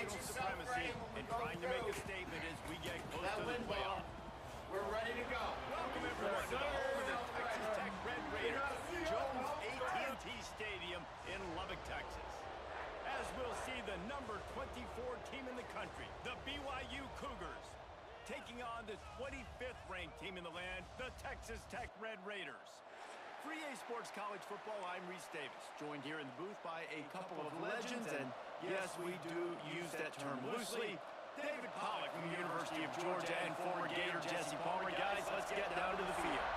National supremacy and trying to make a statement as we get close to the playoff. We're ready to go. Welcome everyone to the home of the Texas Tech Red Raiders, Jones AT&T Stadium in Lubbock, Texas. As we'll see the number 24 team in the country, the BYU Cougars, taking on the 25th ranked team in the land, the Texas Tech Red Raiders. For EA Sports College Football, I'm Reese Davis, joined here in the booth by a couple of legends, and yes, we do use that term loosely. David Pollack from the University of Georgia and former Gator Jesse Palmer. Guys, let's get down to the field.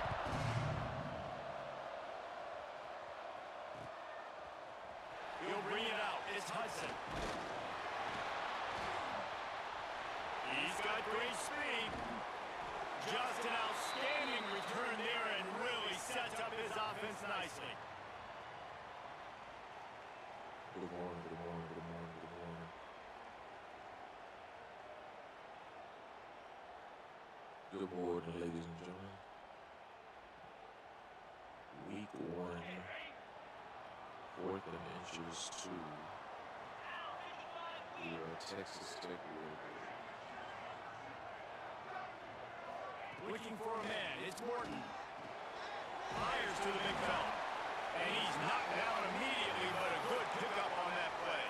He'll bring it out. It's Hudson. He's got great speed. Just an outstanding return there and really sets up his offense nicely. Good morning, good morning, good morning, good morning. Good morning, ladies and gentlemen. Week 1, 4th and inches 2. We are Texas Tech Raiders. Looking for a man, it's Morton. Fires to the big fella. And he's knocked down immediately, but a good pickup on that play.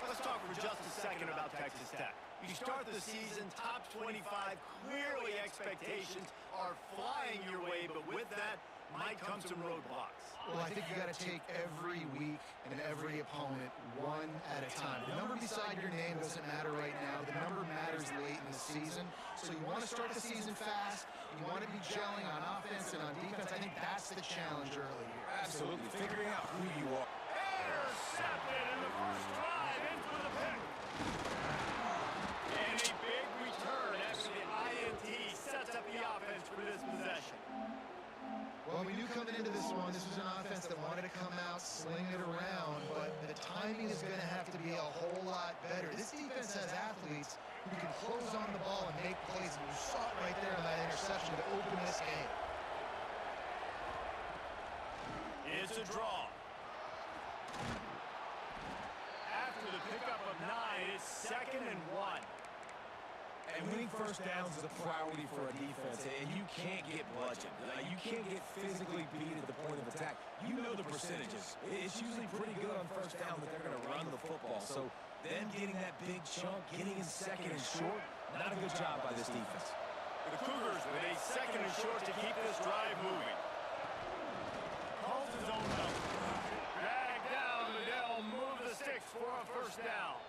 Let's talk for just a second about Texas Tech. You start the season top 25, clearly expectations are flying your way, but with that might come some roadblocks. Well, I think you got to take every week and every opponent one at a time. The number beside your name doesn't matter right now. The number matters late in the season. So you want to start the season fast. You want to be gelling on offense and on defense. I think that's the challenge early here. Absolutely. Figuring out who you are. Intercepted in the first drive into the pick. And a big return after the INT sets up the offense for this possession. Well, we knew coming into this one, this was an offense that wanted to come out, sling it around, but the timing is going to have to be a whole lot better. This defense has athletes who can close on the ball and make plays, and you saw it right there on that interception to open this game. It's a draw. After the pickup of 9, it's 2nd and 1. And winning first downs is a priority for a defense, and you can't get bludgeoned. You can't get physically beat at the point of attack. You know the percentages. It's usually pretty good on first down that they're going to run the football. So them getting that big chunk, getting in 2nd and short, not a good job by this defense. The Cougars with a 2nd and short to keep this drive moving. Calls his own number. Drag down, they'll move the sticks for a first down.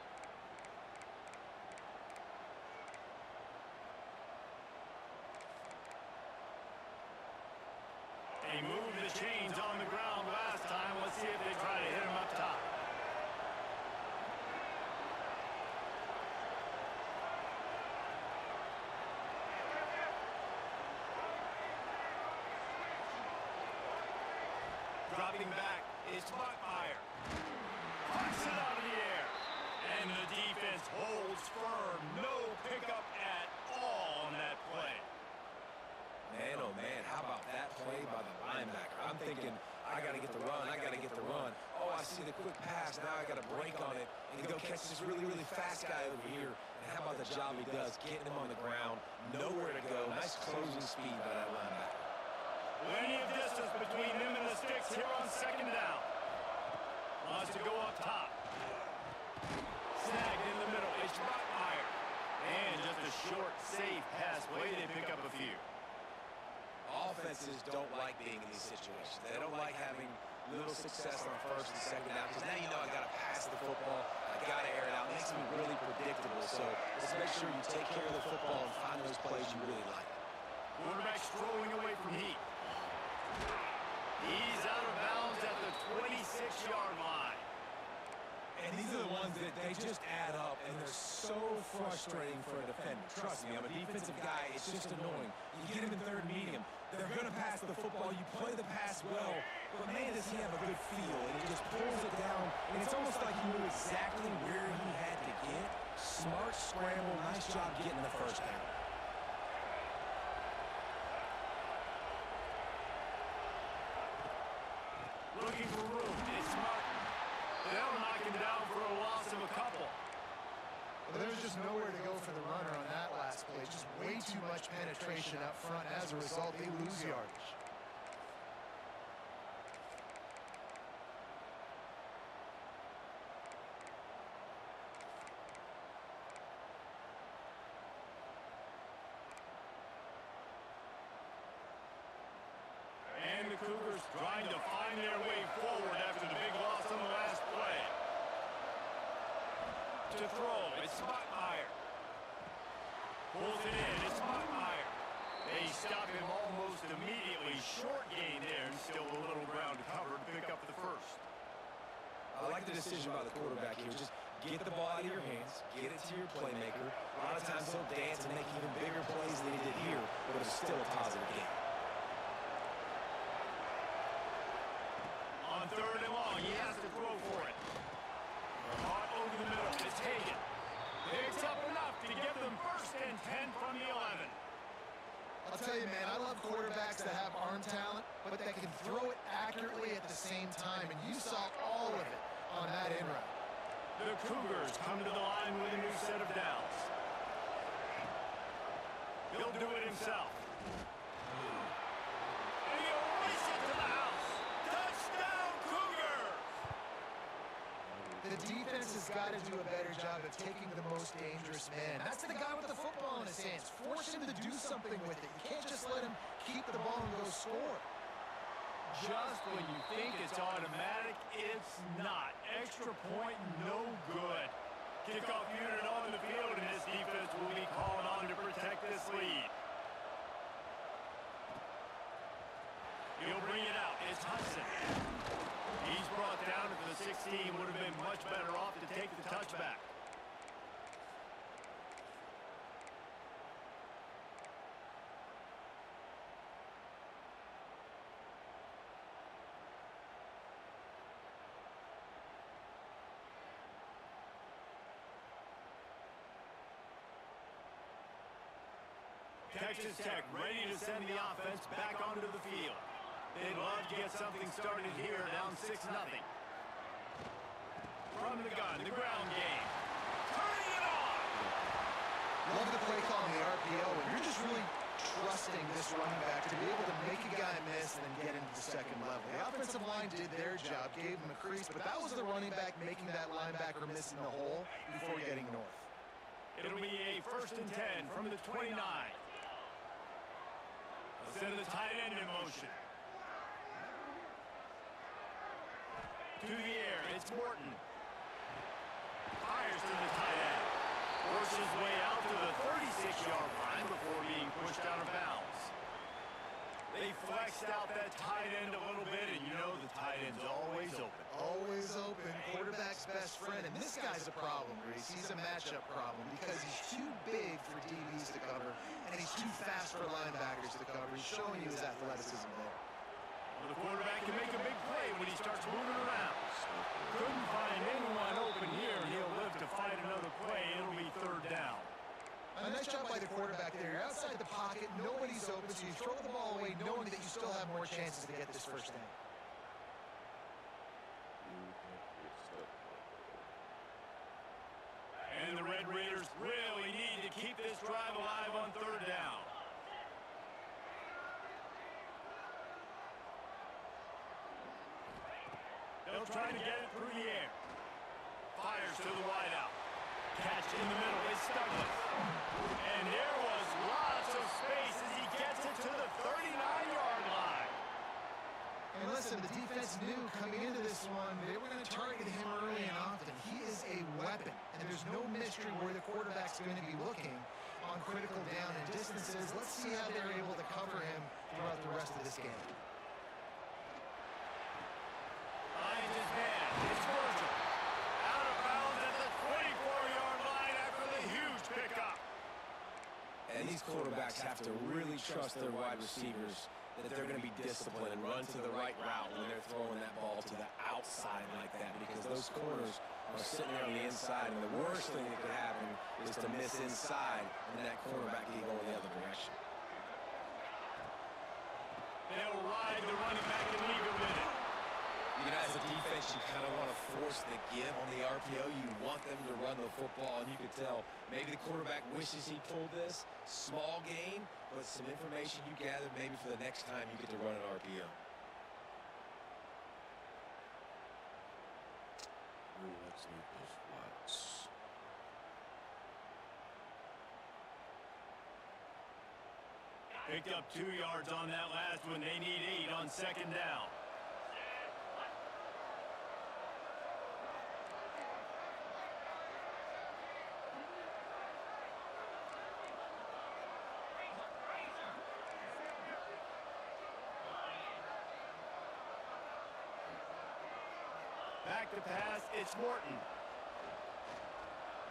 They moved the chains on the ground last time. Let's see if they try to hit him up top. Dropping back is Buckmeyer. Pucks it out of the air. And the defense holds firm. No pickup at all on that play. Man, oh man, how about that play by the linebacker? I'm thinking, I got to get the run, I got to get the run. Oh, I see the quick pass, now I got to break on it and go catch this really, really fast guy over here. And how about the job he does, getting him on the ground, nowhere to go. Nice closing speed by that linebacker. Plenty of distance between him and the sticks here on 2nd down. Wants to go up top. Snagged in the middle, it's Buckmeyer. And just a short, safe pass play, they pick up a few. Offenses don't like being in these situations. They don't like having little success on 1st and 2nd down, because now you know I got to pass the football, I got to air it out. It makes me really predictable. So let's make sure you take care of the football and find those plays you really like. Quarterback strolling away from heat. He's out of bounds at the 26-yard line. And these are the ones that they just add up, and they're so frustrating for a defender. Trust me, I'm a defensive guy. It's just annoying. You get him in 3rd medium. They're going to pass the football. You play the pass well, but man, does he have a good feel. And he just pulls it down, and it's almost like he knew exactly where he had to get. Smart scramble. Nice job getting the first down. Looking for room. It's Martin. They'll knock him down for a loss of a couple. Well, there's just nowhere to go for the runner on that last play. Just way too much penetration up front. As a result, they lose yardage. And the Cougars trying to find their way forward after the big loss on the last play. To throw, it's Spotmeyer. Pulls it in, it's Spotmeyer. They stop him almost immediately. Short gain there, and still a little ground to cover to pick up the first. I like the decision by the quarterback here. Just get the ball out of your hands, get it to your playmaker. A lot of times he'll dance and make even bigger plays than he did here, but it's still a positive game. On 3rd and long, he has to throw for it. Caught over the middle, it's Hagan. Picks up enough to give them 1st and 10 from the 11. I'll tell you, man, I love quarterbacks that have arm talent, but that can throw it accurately at the same time, and you saw all of it on that in route. The Cougars come to the line with a new set of downs. He'll do it himself. And he'll race it to the house. Touchdown, Cougars! The defense has got to do a better job of taking the most dangerous man. That's the guy with the football in his hands. Force him to do something with it. You can't just let him keep the ball and go score. Just when you think it's automatic, it's not. Extra point, no good. Kickoff unit on the field, and this defense will be called on to protect this lead. He'll bring it out. It's Hudson. He's brought down to the 16. Would have been much better off to take the touchback. Texas Tech ready to send the offense back onto the field. They'd love to get something started here, down 6-0. From the gun, the ground game. Turning it on! Love the play call in the RPO, and you're just really trusting this running back to be able to make a guy miss and then get into the second level. The offensive line did their job, gave him a crease, but that was the running back making that linebacker miss in the hole before getting north. It'll be a 1st and 10 from the 29. Send the tight end in motion. To the air, it's Morton. Fires to the tight end. Forces his way out to the 36-yard line before being pushed out of bounds. They flexed out that tight end a little bit, and you know the tight end's always open. Always open. Quarterback's best friend. And this guy's a problem, Reese. He's a matchup problem because he's too big for DBs to cover, and he's too fast for linebackers to cover. He's showing you his athleticism there. Well, the quarterback can make a big play when he starts moving around. Couldn't find anyone open here, and he'll live to fight another play. It'll be 3rd down. A nice job by the quarterback there. You're outside the pocket, nobody's open, so you throw the ball away knowing that you still have more chances to get this 1st down. And the Red Raiders really need to keep this drive alive on 3rd down. They'll try to get it through the air. Fires to the wideout. Catch in the middle is Douglas. And there was lots of space as he gets it to the 39-yard line. And listen, the defense knew coming into this one they were going to target him early and often. He is a weapon, and there's no mystery where the quarterback's going to be looking on critical down and distances. Let's see how they're able to cover him throughout the rest of this game. Finds his man. It's Virgil. Out of bounds at the 24-yard line after the huge pickup. And these quarterbacks have to really trust their wide receivers that they're going to be disciplined and run to the right route when they're throwing that ball to the outside like that, because those corners are sitting there on the inside, and the worst thing that could happen is to miss inside and that cornerback can go in the other direction. They'll ride the running back and leave it with it. You know, as a defense, you kind of want to force the give on the RPO, you want them to run the football, and you can tell maybe the quarterback wishes he pulled this. Small gain, but some information you gather maybe for the next time you get to run an RPO. Ooh, let's need those flats. Picked up 2 yards on that last one. They need 8 on second down. Back to pass, it's Morton.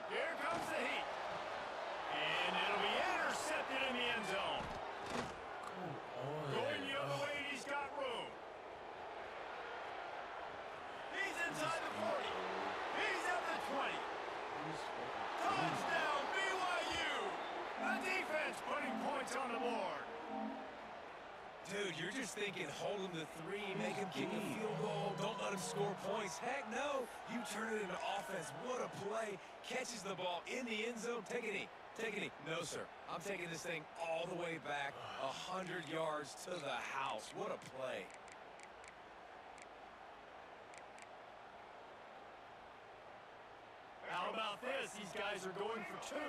Here comes the heat. And it'll be intercepted in the end zone. Going the other way, and he's got room. He's inside the 40. He's at the 20. Touchdown, BYU! The defense putting points on the board. Dude, you're just thinking, hold him to 3, make him kick a field goal, don't let him score points. Heck no, you turn it into offense. What a play. Catches the ball in the end zone. Take a knee. Take a knee. No, sir. I'm taking this thing all the way back 100 yards to the house. What a play. How about this? These guys are going for 2.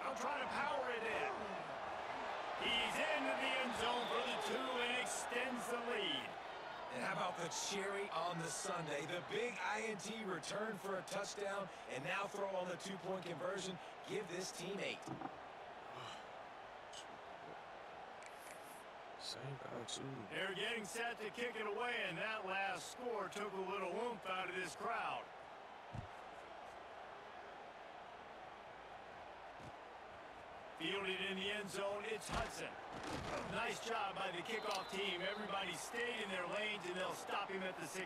I'm trying to power it in. He's into the end zone for the 2 and extends the lead. And how about the cherry on the sundae? The big INT return for a touchdown, and now throw on the 2-point conversion. Give this team 8. Same guy, too. They're getting set to kick it away, and that last score took a little oomph out of this crowd. Fielded in the end zone, it's Hudson. Nice job by the kickoff team. Everybody stayed in their lanes, and they'll stop him at the 16.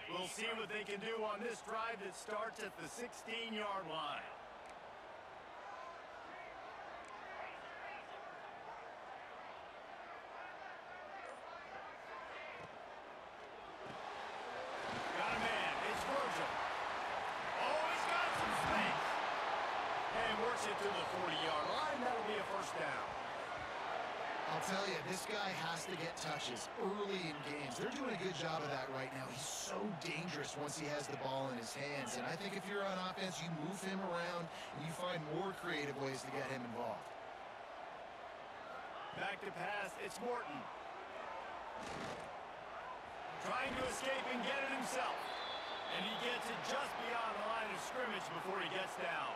We'll see what they can do on this drive that starts at the 16-yard line. To the 40-yard line, that'll be a first down. I'll tell you, this guy has to get touches early in games. They're doing a good job of that right now. He's so dangerous once he has the ball in his hands. And I think if you're on offense, you move him around and you find more creative ways to get him involved. Back to pass, it's Morton. Trying to escape and get it himself. And he gets it just beyond the line of scrimmage before he gets down.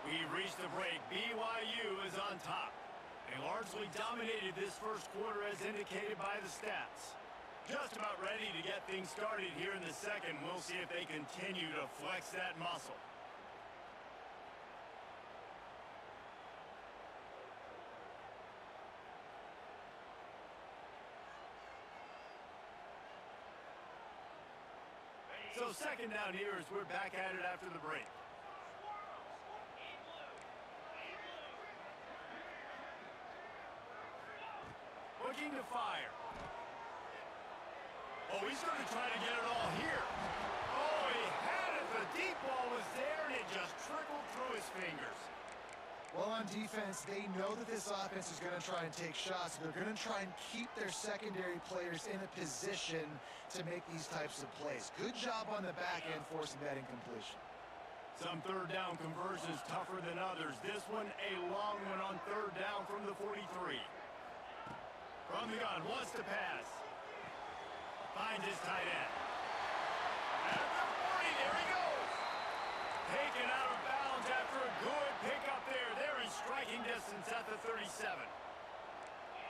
We've reached the break. BYU is on top. They largely dominated this first quarter as indicated by the stats. Just about ready to get things started here in the second. We'll see if they continue to flex that muscle. So second down here as we're back at it after the break. Looking to fire. Oh, he's going to try to get it all here. Oh, he had it. The deep ball was there, and it just trickled through his fingers. Well, on defense, they know that this offense is going to try and take shots. They're going to try and keep their secondary players in a position to make these types of plays. Good job on the back end forcing that incompletion. Some third down conversions tougher than others. This one, a long one on third down from the 43. From the gun, wants to pass. Finds his tight end. At the 40, there he goes. Taken out of bounds after a good pickup there. They're in striking distance at the 37.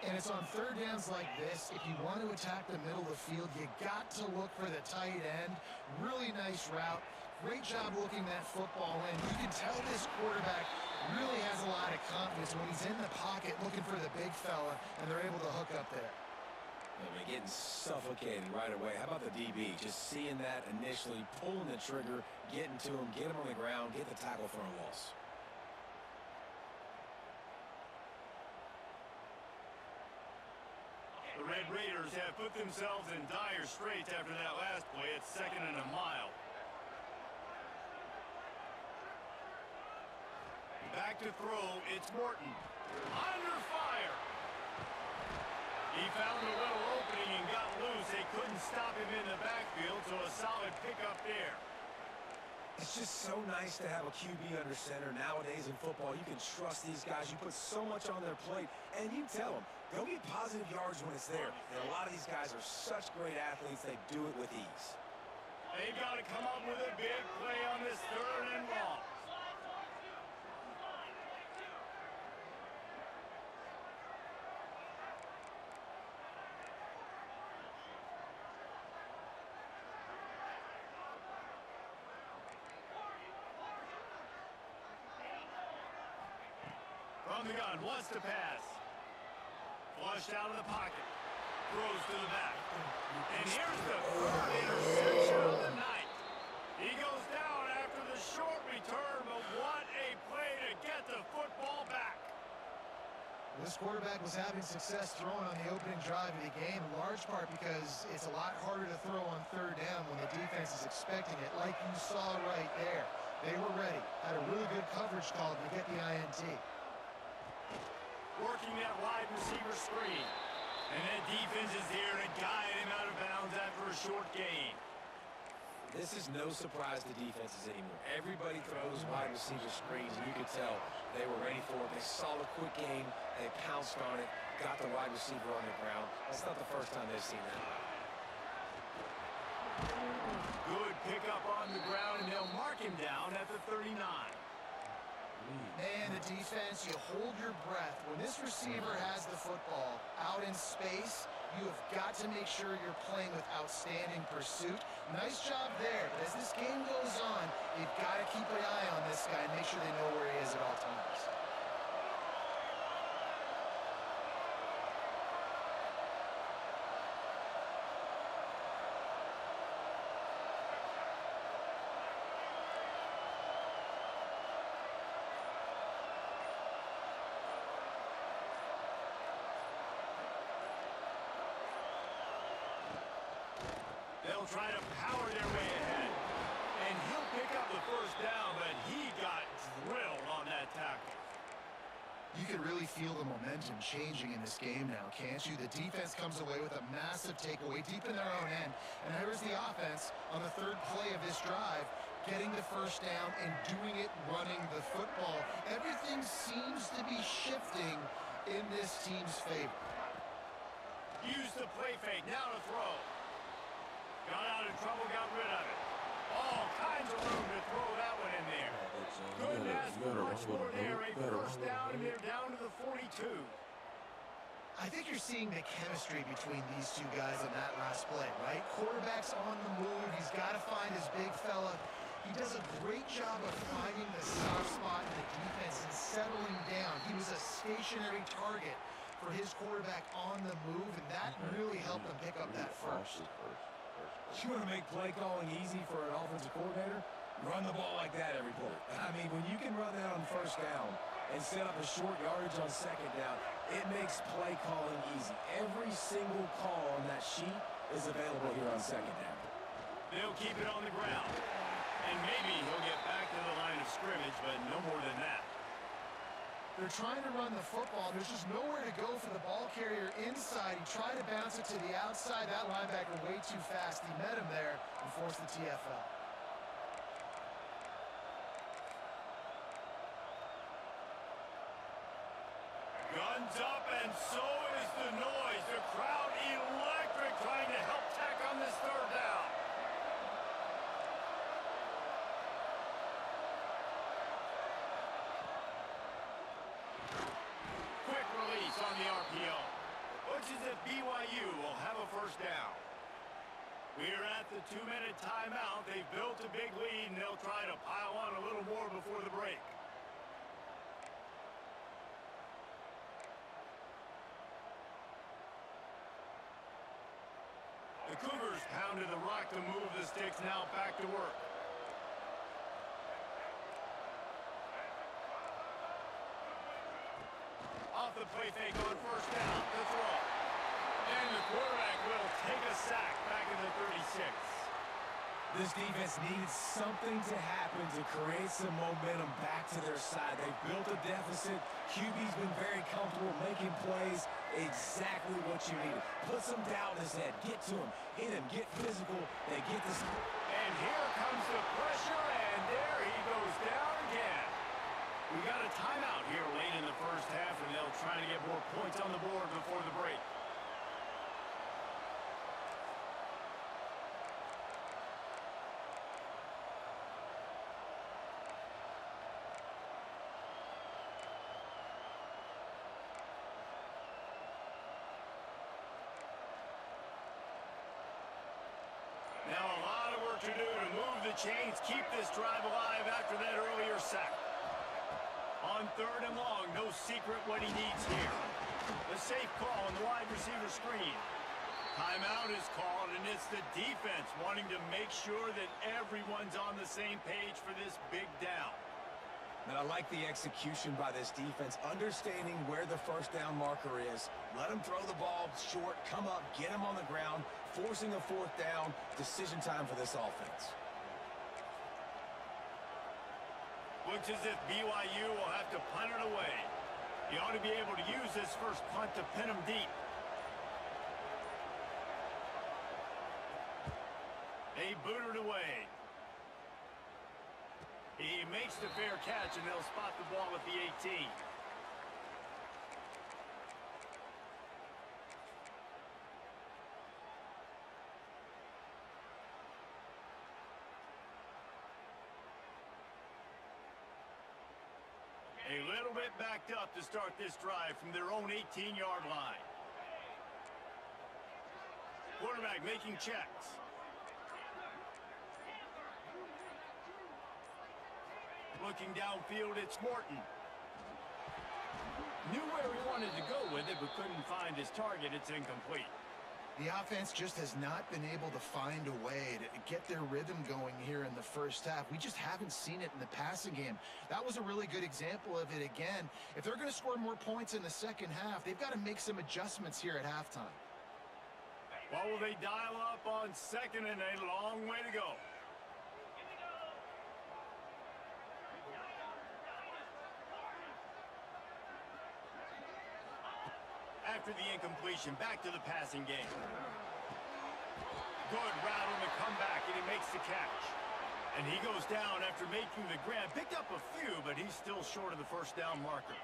And it's on third downs like this. If you want to attack the middle of the field, you got to look for the tight end. Really nice route. Great job looking that football in. You can tell this quarterback really has a lot of confidence when he's in the pocket looking for the big fella, and they're able to hook up there. I mean, getting suffocated right away. How about the DB? Just seeing that initially, pulling the trigger, getting to him, get him on the ground, get the tackle for a loss. The Red Raiders have put themselves in dire straits after that last play. It's 2nd and a mile. Back to throw, it's Morton. Under fire. He found a little opening and got loose. They couldn't stop him in the backfield, so a solid pickup there. It's just so nice to have a QB under center. Nowadays in football, you can trust these guys. You put so much on their plate, and you tell them, go get positive yards when it's there. And a lot of these guys are such great athletes, they do it with ease. They've got to come up with a big play on this 3rd and long. From the gun, wants to pass. Flushed out of the pocket. Throws to the back. And here's the 3rd interception of the night. He goes down after the short return, but what a play to get the football back. This quarterback was having success throwing on the opening drive of the game, in large part because it's a lot harder to throw on 3rd down when the defense is expecting it, like you saw right there. They were ready. Had a really good coverage call to get the INT. Working that wide receiver screen. And that defense is there to guide him out of bounds after a short gain. This is no surprise to defenses anymore. Everybody throws wide receiver screens, and you could tell they were ready for it. They saw the quick game, they pounced on it, got the wide receiver on the ground. That's not the first time they've seen that. Good pickup on the ground, and they'll mark him down at the 39. Man, the defense, you hold your breath. When this receiver has the football out in space, you have got to make sure you're playing with outstanding pursuit. Nice job there, but as this game goes on, you've got to keep an eye on this guy and make sure they know where he is at all times. They'll try to power their way ahead. And he'll pick up the 1st down, but he got drilled on that tackle. You can really feel the momentum changing in this game now, can't you? The defense comes away with a massive takeaway deep in their own end. And here's the offense on the 3rd play of this drive, getting the 1st down and doing it running the football. Everything seems to be shifting in this team's favor. Use the play fake, now to throw. Got out of trouble, got rid of it. All kinds of room to throw that one in there. Couldn't ask for much more there. A 1st down, and they're down to the 42. I think you're seeing the chemistry between these two guys in that last play, right? Quarterback's on the move. He's got to find his big fella. He does a great job of finding the soft spot in the defense and settling down. He was a stationary target for his quarterback on the move, and that really helped him pick up that 1st. You want to make play calling easy for an offensive coordinator? Run the ball like that every play. I mean, when you can run that on 1st down and set up a short yardage on 2nd down, it makes play calling easy. Every single call on that sheet is available here on 2nd down. They'll keep it on the ground. And maybe he'll get back to the line of scrimmage, but no more than that. They're trying to run the football. There's just nowhere to go for the ball carrier inside. He tried to bounce it to the outside. That linebacker way too fast. He met him there and forced the TFL. Guns up, and so is the noise. The crowd electric, trying to help tack on this 3rd down. Quick release on the RPO. Looks as if BYU will have a 1st down. We're at the 2-minute timeout. They've built a big lead, and they'll try to pile on a little more before the break. The Cougars pounded the rock to move the sticks, now back to work. Off the play fake on first down, the throw. And the quarterback will take a sack back in the 36. This defense needed something to happen to create some momentum back to their side. They built a deficit. QB's been very comfortable making plays. Exactly what you needed. Put some doubt in his head. Get to him. Hit him. Get physical. They get this. And here comes the pressure, and there he goes down again. We got a timeout here late in the first half, and they'll try to get more points on the board before the break. Now a lot of work to do to move the chains, keep this drive alive after that earlier sack. On third and long, no secret what he needs here. A safe call on the wide receiver screen. Timeout is called, and it's the defense wanting to make sure that everyone's on the same page for this big down. And I like the execution by this defense, understanding where the first down marker is. Let him throw the ball short, come up, get him on the ground, forcing a fourth down. Decision time for this offense. Looks as if BYU will have to punt it away. He ought to be able to use this first punt to pin him deep. They boot it away. He makes the fair catch, and they'll spot the ball at the 18. A little bit backed up to start this drive from their own 18-yard line. Quarterback making checks. Looking downfield, it's Morton. Knew where he wanted to go with it, but couldn't find his target. It's incomplete. The offense just has not been able to find a way to get their rhythm going here in the first half. We just haven't seen it in the passing game. That was a really good example of it again. If they're going to score more points in the second half, they've got to make some adjustments here at halftime. Well, will they dial up on second and a long way to go? After the incompletion, back to the passing game. Good route on the comeback, and he makes the catch. And he goes down after making the grab. Picked up a few, but he's still short of the first down marker.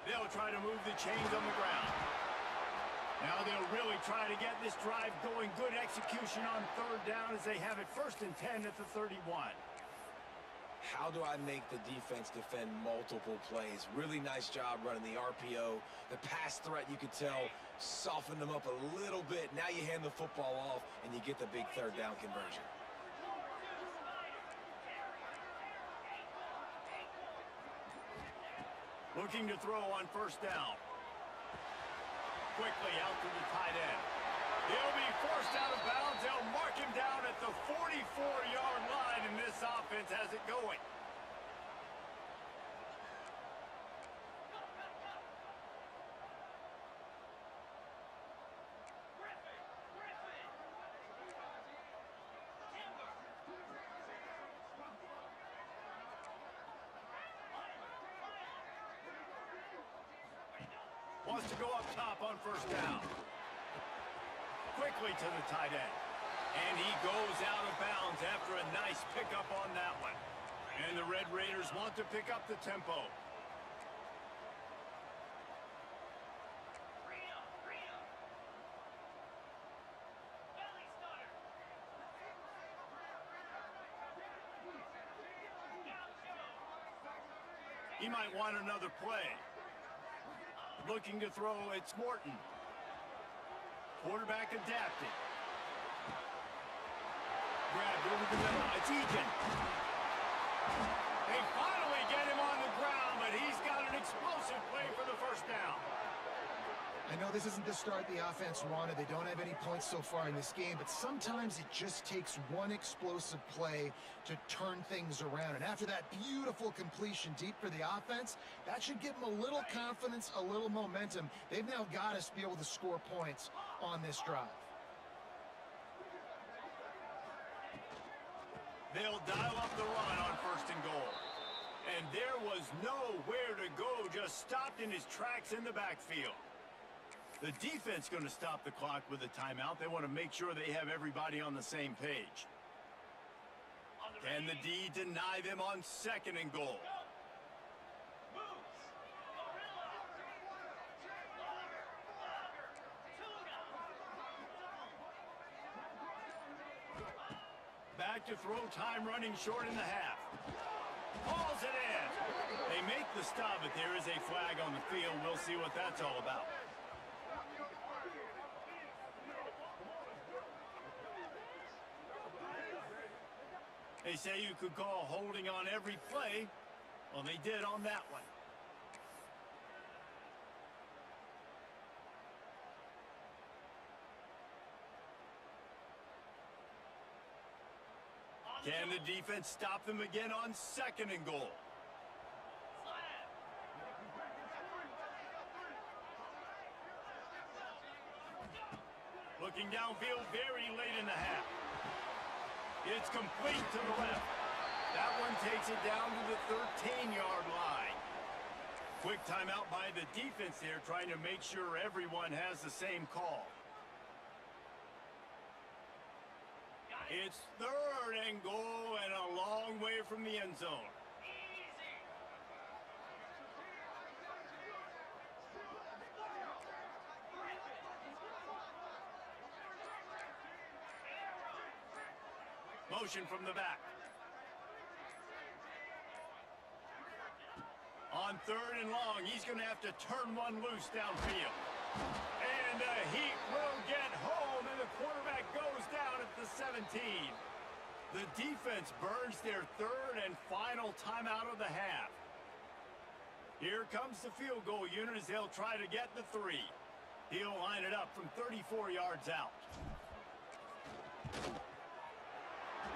They'll try to move the chains on the ground. Now they'll really try to get this drive going. Good execution on third down as they have it 1st and 10 at the 31. How do I make the defense defend multiple plays? Really nice job running the RPO. The pass threat, you could tell, softened them up a little bit. Now you hand the football off, and you get the big third down conversion. Looking to throw on first down. Quickly out to the tight end. He'll be forced out of bounds. They'll mark him down at the 44-yard line, and this offense has it going. Wants to go up top on first down. Quickly to the tight end. And he goes out of bounds after a nice pickup on that one. And the Red Raiders want to pick up the tempo. He might want another play. Looking to throw, it's Morton. Quarterback adapted. Grabbed over the middle, it's Egan. They finally get him on the ground. this isn't the start the offense wanted. They don't have any points so far in this game, but sometimes it just takes one explosive play to turn things around. And after that beautiful completion deep for the offense, that should give them a little confidence, a little momentum. They've now got us to be able to score points on this drive. They'll dial up the run on 1st and goal. And there was nowhere to go, just stopped in his tracks in the backfield. The defense going to stop the clock with a timeout. They want to make sure they have everybody on the same page. Can the D deny them on 2nd and goal? Back to throw, time running short in the half. Hauls it in. They make the stop, but there is a flag on the field. We'll see what that's all about. They say you could call holding on every play. Well, they did on that one. Can the defense stop them again on 2nd and goal? Looking downfield very late in the half. It's complete to the left. That one takes it down to the 13-yard line. Quick timeout by the defense there, trying to make sure everyone has the same call. It's 3rd and goal and a long way from the end zone. Motion from the back. On 3rd and long, he's going to have to turn one loose downfield. And the Heat will get home, and the quarterback goes down at the 17. The defense burns their 3rd and final timeout of the half. Here comes the field goal unit as they'll try to get the 3. He'll line it up from 34 yards out.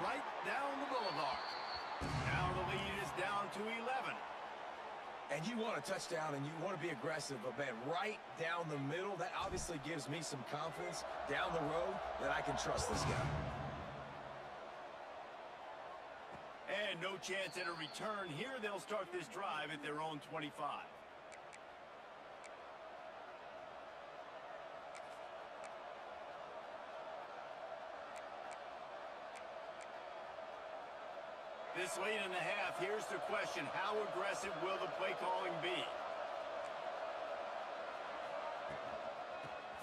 Right down the boulevard. Now the lead is down to 11. And you want a touchdown and you want to be aggressive, but man, right down the middle, that obviously gives me some confidence down the road that I can trust this guy. And no chance at a return here. They'll start this drive at their own 25. This late in the half, here's the question. How aggressive will the play calling be?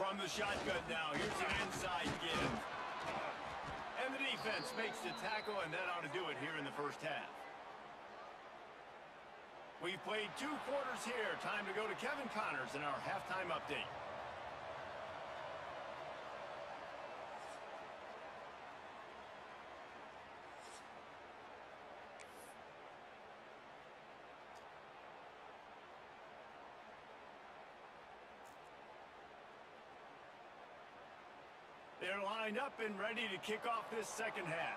From the shotgun now, here's an inside give. And the defense makes the tackle, and that ought to do it here in the first half. We've played 2 quarters here. Time to go to Kevin Connors in our halftime update. They're lined up and ready to kick off this second half.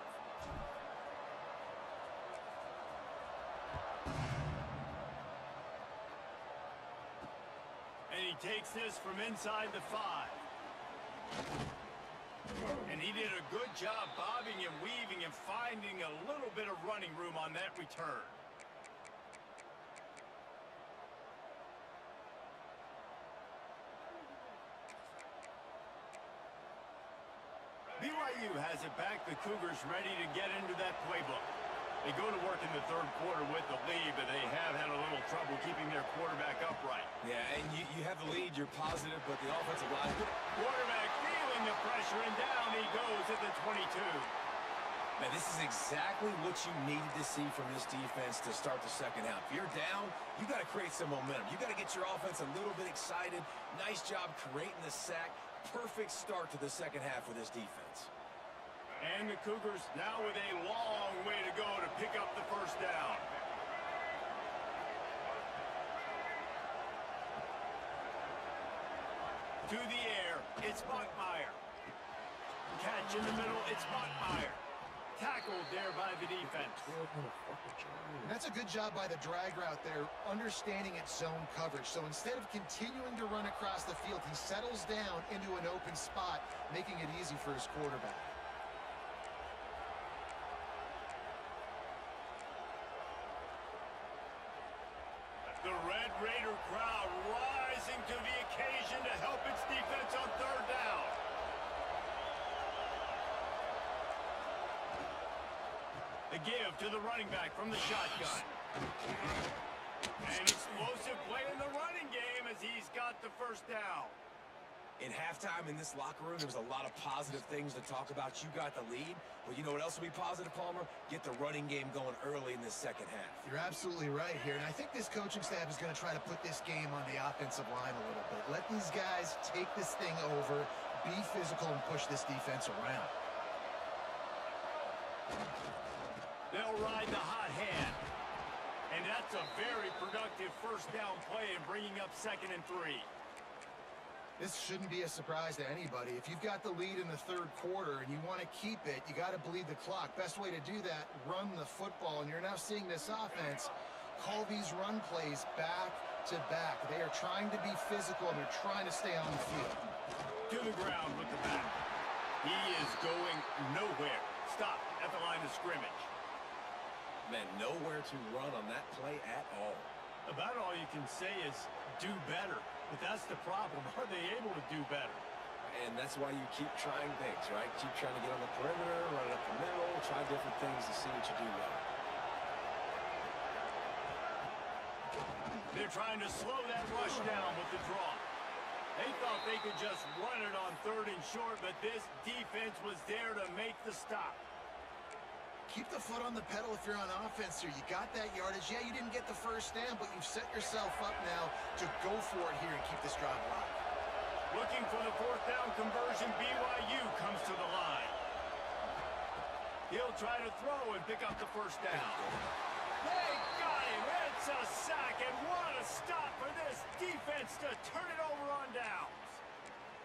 And he takes this from inside the 5. And he did a good job bobbing and weaving and finding a little bit of running room on that return. BYU has it back. The Cougars ready to get into that playbook. They go to work in the 3rd quarter with the lead, but they have had a little trouble keeping their quarterback upright. Yeah, and you have the lead, you're positive, but the offensive line... Quarterback feeling the pressure, and down he goes at the 22. Man, this is exactly what you needed to see from this defense to start the second half. If you're down, you got to create some momentum. You got to get your offense a little bit excited. Nice job creating the sack. Perfect start to the second half with this defense. And the Cougars now with a long way to go to pick up the first down. To the air, it's Buckmeyer. Catch in the middle, it's Buckmeyer. Tackled there by the defense. And that's a good job by the drag route there, understanding its zone coverage. So instead of continuing to run across the field, he settles down into an open spot, making it easy for his quarterback. The Red Raider crowd rising to the occasion to help its defense on third down. The give to the running back from the shotgun. An explosive play in the running game as he's got the first down. In halftime in this locker room, there was a lot of positive things to talk about. You got the lead, but you know what else will be positive, Palmer? Get the running game going early in this second half. You're absolutely right here, and I think this coaching staff is going to try to put this game on the offensive line a little bit. Let these guys take this thing over, be physical, and push this defense around. They'll ride the hot hand. And that's a very productive first down play in bringing up 2nd and 3. This shouldn't be a surprise to anybody. If you've got the lead in the third quarter and you want to keep it, you got to bleed the clock. Best way to do that, run the football. And you're now seeing this offense call these run plays back to back. They are trying to be physical and they're trying to stay on the field. To the ground with the back. He is going nowhere. Stop at the line of scrimmage. Man, nowhere to run on that play at all. About all you can say is do better. But that's the problem. Are they able to do better? And that's why you keep trying things, right? Keep trying to get on the perimeter, run it up the middle, try different things to see what you do well. They're trying to slow that rush down with the draw. They thought they could just run it on 3rd and short, but this defense was there to make the stop. Keep the foot on the pedal if you're on offense here. You got that yardage. Yeah, you didn't get the first down, but you've set yourself up now to go for it here and keep this drive alive. Looking for the 4th down conversion. BYU comes to the line. He'll try to throw and pick up the first down. They got him. It's a sack, and what a stop for this defense to turn it over on downs.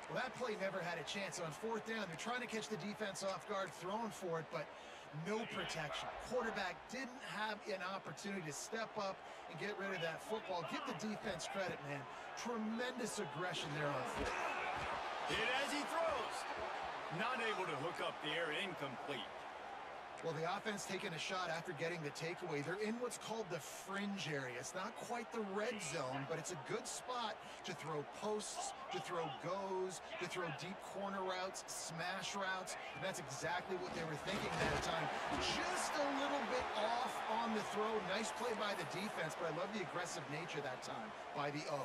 Well, that play never had a chance. On 4th down, they're trying to catch the defense off guard, throwing for it, but no protection. Quarterback didn't have an opportunity to step up and get rid of that football. Give the defense credit, man. Tremendous aggression there on 4th. Hit as he throws. Not able to hook up the air, incomplete. Well, the offense taking a shot after getting the takeaway. They're in what's called the fringe area. It's not quite the red zone, but it's a good spot to throw posts, to throw goes, to throw deep corner routes, smash routes. And that's exactly what they were thinking that time. Just a little bit off on the throw. Nice play by the defense, but I love the aggressive nature that time by the O.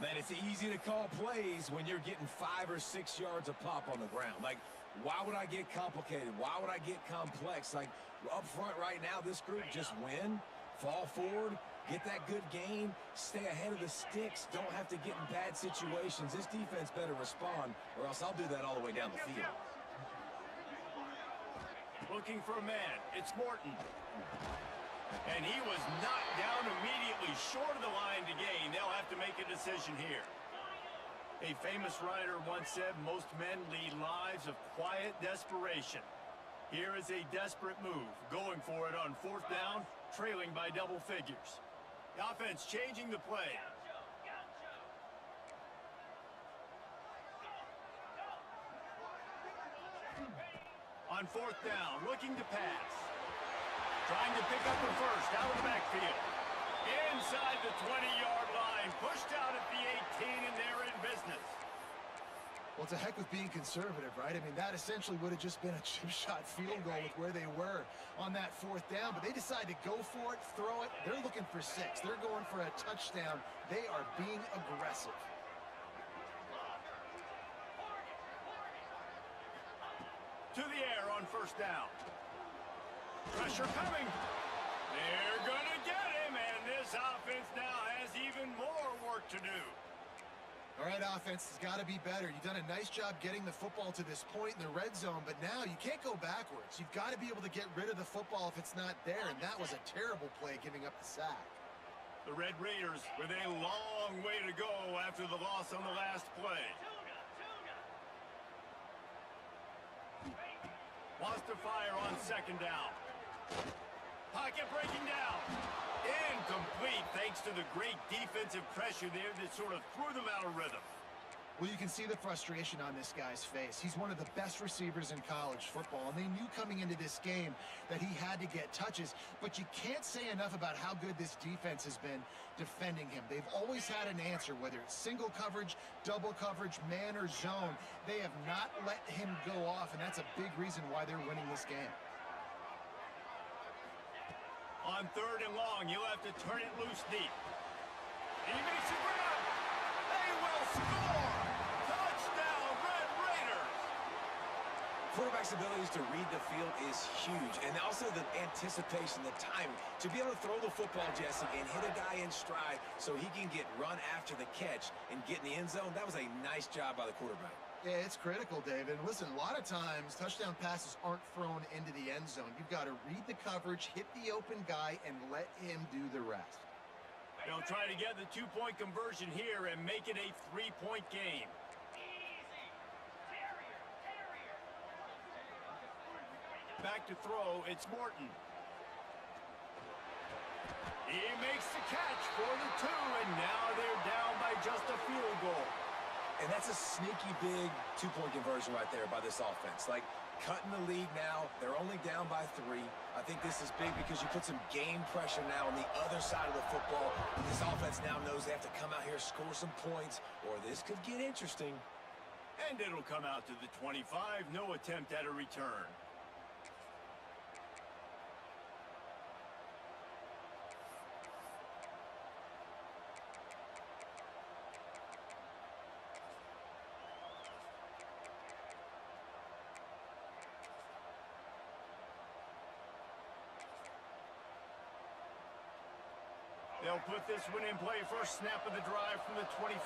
Man, it's easy to call plays when you're getting 5 or 6 yards a pop on the ground. Like, why would I get complicated? Why would I get complex? Like, up front right now, this group just win, fall forward, get that good gain, stay ahead of the sticks, don't have to get in bad situations. This defense better respond, or else I'll do that all the way down the field. Looking for a man. It's Morton. And he was knocked down immediately short of the line to gain. They'll have to make a decision here. A famous writer once said, most men lead lives of quiet desperation. Here is a desperate move, going for it on 4th down, trailing by double figures. The offense changing the play. On 4th down, looking to pass. Trying to pick up the first out of the backfield. Inside the 20-yard line, pushed out at the 18, and they're in business. Well, it's a heck of being conservative, right? I mean, that essentially would have just been a chip shot field goal with where they were on that 4th down, but they decide to go for it, throw it. They're looking for 6. They're going for a touchdown. They are being aggressive. To the air on 1st down. Pressure coming. They're going to get him, and this offense now has even more work to do. All right, offense has got to be better. You've done a nice job getting the football to this point in the red zone, but now you can't go backwards. You've got to be able to get rid of the football if it's not there, and that was a terrible play giving up the sack. The Red Raiders with a long way to go after the loss on the last play. Wants to fire on second down. Pocket breaking down. Incomplete thanks to the great defensive pressure there that sort of threw them out of rhythm. Well, you can see the frustration on this guy's face. He's one of the best receivers in college football, and they knew coming into this game that he had to get touches, but you can't say enough about how good this defense has been defending him. They've always had an answer, whether it's single coverage, double coverage, man or zone. They have not let him go off, and that's a big reason why they're winning this game. On third and long, you'll have to turn it loose deep. He makes a grab. They will score! Touchdown, Red Raiders! Quarterback's abilities to read the field is huge, and also the anticipation, the timing. To be able to throw the football, Jesse, and hit a guy in stride so he can get run after the catch and get in the end zone, that was a nice job by the quarterback. Yeah, it's critical, David. Listen, a lot of times touchdown passes aren't thrown into the end zone. You've got to read the coverage, hit the open guy, and let him do the rest. They'll try to get the two-point conversion here and make it a three-point game. Back to throw, it's Morton. He makes the catch for the two, and now they're down by just a field goal. And that's a sneaky big two-point conversion right there by this offense. Like, cutting the lead now. They're only down by 3. I think this is big because you put some game pressure now on the other side of the football. This offense now knows they have to come out here, score some points, or this could get interesting. And it'll come out to the 25. No attempt at a return. They'll put this one in play. First snap of the drive from the 25.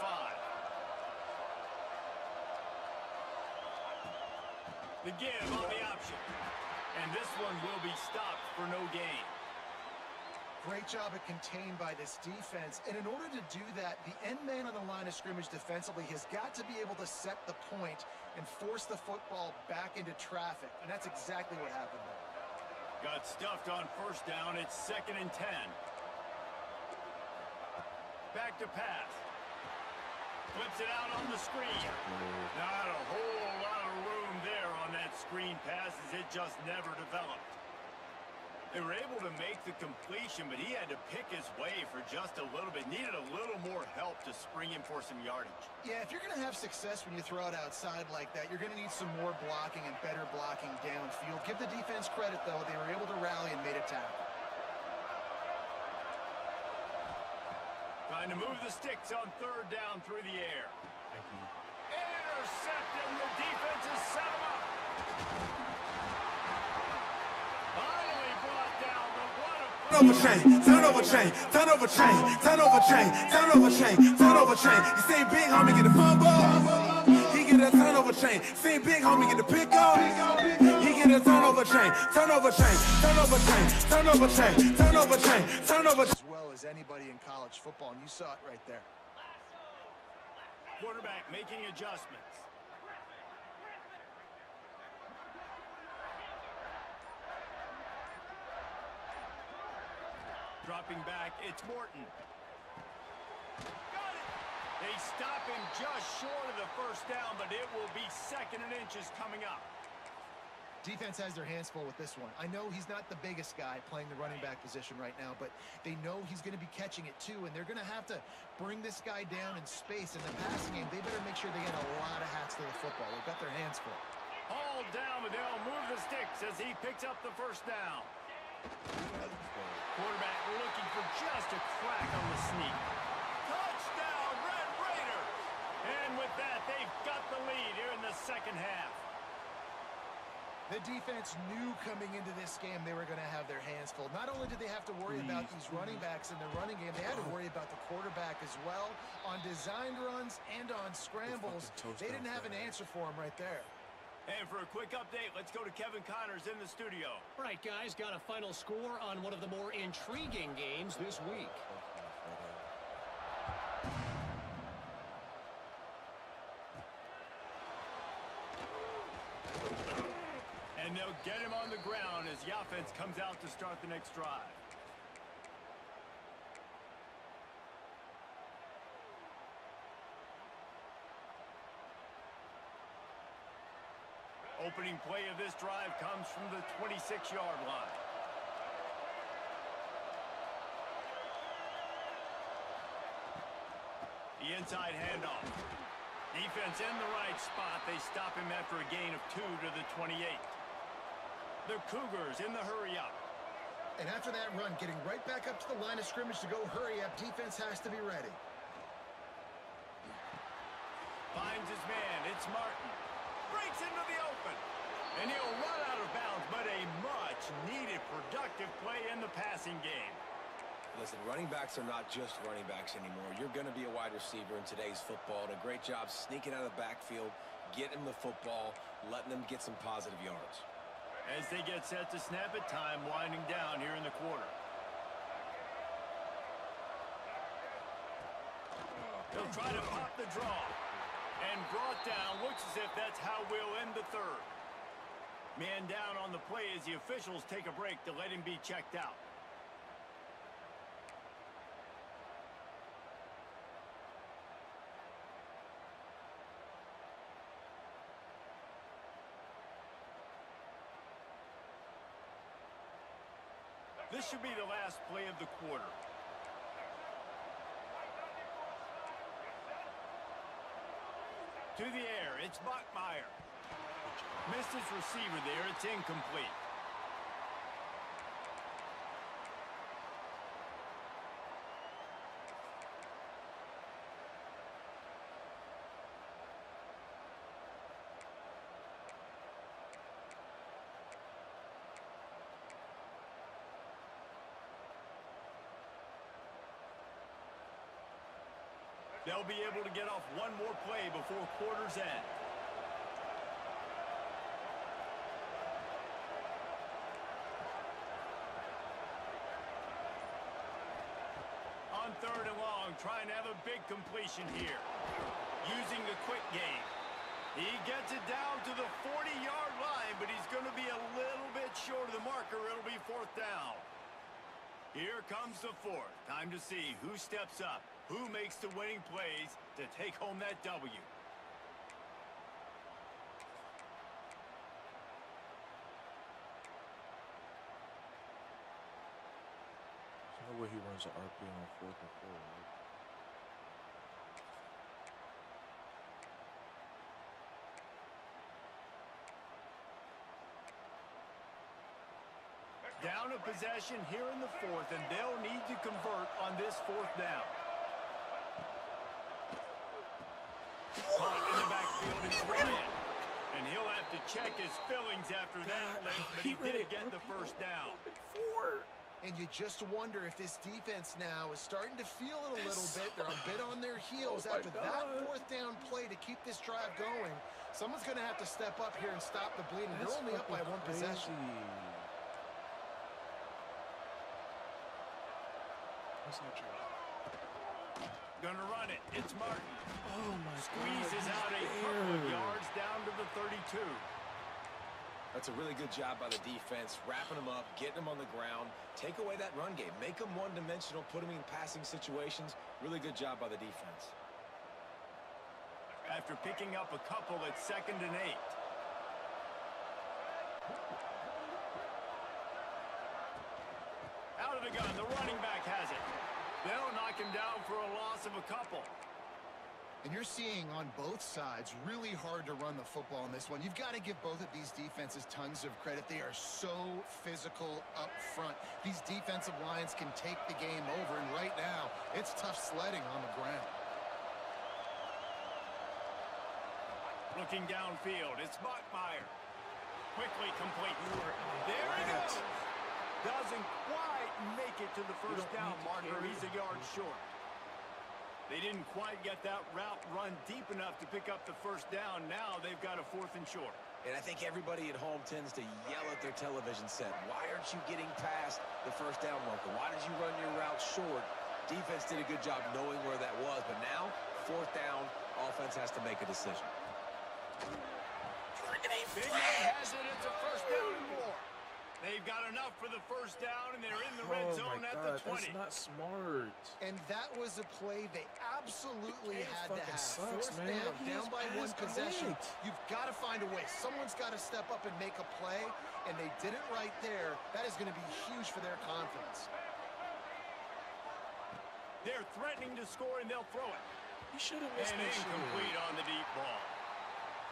The give on the option. And this one will be stopped for no gain. Great job at contained by this defense. And in order to do that, the end man on the line of scrimmage defensively has got to be able to set the point and force the football back into traffic. And that's exactly what happened there. Got stuffed on first down. It's 2nd and 10. Back to pass. Flips it out on the screen. Not a whole lot of room there on that screen pass as it just never developed. They were able to make the completion, but he had to pick his way for just a little bit. Needed a little more help to spring him for some yardage. Yeah, if you're going to have success when you throw it outside like that, you're going to need some more blocking and better blocking downfield. Give the defense credit, though. They were able to rally and made a tackle. Trying to move the sticks on third down through the air. Intercepted, the defense has set him up. Finally brought down, but what a... Turnover chain, turnover chain, turnover chain, turnover chain, turnover chain, turnover chain. You see big homie get the fumble, he get a turnover chain. See big homie get the pick up, he get a turnover chain, turnover chain, turnover chain, turnover chain, turnover chain, turnover chain. As well as anybody in college football, and you saw it right there. Quarterback making adjustments. Dropping back, it's Morton. Got it! They stop him just short of the first down, but it will be 2nd and inches coming up. Defense has their hands full with this one. I know he's not the biggest guy playing the running back position right now, but they know he's going to be catching it too, and they're going to have to bring this guy down in space. In the passing game, they better make sure they get a lot of hats to the football. They've got their hands full. Hauled down, but they'll move the sticks as he picks up the first down. Quarterback looking for just a crack on the sneak. Touchdown, Red Raiders! And with that, they've got the lead here in the second half. The defense knew coming into this game they were going to have their hands full. Not only did they have to worry about these running backs in the running game, they had to worry about the quarterback as well. On designed runs and on scrambles, they didn't have an answer for him right there. And for a quick update, let's go to Kevin Connors in the studio. All right, guys, got a final score on one of the more intriguing games this week. And they'll get him on the ground as the offense comes out to start the next drive. Opening play of this drive comes from the 26-yard line. The inside handoff. Defense in the right spot. They stop him after a gain of 2 to the 28. The Cougars in the hurry-up. And after that run, getting right back up to the line of scrimmage to go hurry up, defense has to be ready. Finds his man. It's Martin. Breaks into the open. And he'll run out of bounds, but a much-needed productive play in the passing game. Listen, running backs are not just running backs anymore. You're going to be a wide receiver in today's football. And a great job sneaking out of the backfield, getting the football, letting them get some positive yards. As they get set to snap it, time winding down here in the quarter. He'll try to pop the draw. And brought down. Looks as if that's how we'll end the third. Man down on the play as the officials take a break to let him be checked out. This should be the last play of the quarter. To the air, it's Bachmeier. Missed his receiver there, it's incomplete. They'll be able to get off one more play before quarter's end. On third and long, trying to have a big completion here. Using the quick game. He gets it down to the 40-yard line, but he's going to be a little bit short of the marker. It'll be fourth down. Here comes the fourth. Time to see who steps up, who makes the winning plays to take home that W. There's no way he runs an RP on 4th and 4, right? Down a possession here in the fourth, and they'll need to convert on this fourth down. Caught in the backfield and thrown in. And he'll have to check his fillings after that, but he did get the first down. And you just wonder if this defense now is starting to feel it a little bit. They're a bit on their heels after that fourth down play to keep this drive going. Someone's going to have to step up here and stop the bleeding. They're only up by one possession. That's not true. Gonna run it. It's Martin. Oh my God. Squeezes out a couple of yards down to the 32. That's a really good job by the defense, wrapping them up, getting them on the ground, take away that run game, make them one-dimensional, put them in passing situations. Really good job by the defense. After picking up a couple at 2nd and 8. Out of the gun, the running back has it. They'll knock him down for a loss of a couple. And you're seeing on both sides really hard to run the football in this one. You've got to give both of these defenses tons of credit. They are so physical up front. These defensive lines can take the game over, and right now, it's tough sledding on the ground. Looking downfield, it's Bachmeier. Quickly complete. There he goes. Doesn't quite make it to the first down marker. He's a yard short. They didn't quite get that route run deep enough to pick up the first down. Now they've got a 4th and short. And I think everybody at home tends to yell at their television set. Why aren't you getting past the first down marker? Why did you run your route short? Defense did a good job knowing where that was. But now, 4th down, offense has to make a decision. Freaking Big man has it. It's a first down and more. They've got enough for the first down, and they're in the red zone at the 20. That's not smart. And that was a play they absolutely had to have. Sucks, Fourth man. down by one possession. You've got to find a way. Someone's got to step up and make a play, and they did it right there. That is going to be huge for their confidence. They're threatening to score, and they'll throw it. He should have missed And that incomplete on the deep ball.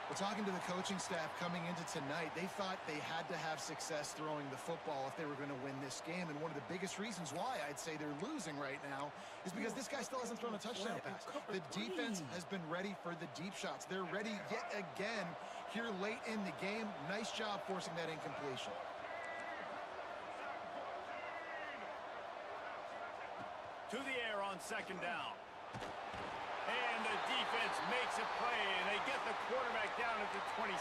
Well, talking to the coaching staff coming into tonight, they thought they had to have success throwing the football if they were going to win this game. And one of the biggest reasons why I'd say they're losing right now is because this guy still hasn't thrown a touchdown pass. The defense has been ready for the deep shots. They're ready yet again here late in the game. Nice job forcing that incompletion. To the air on second down. And the defense makes a play, and they get the quarterback down at the 26.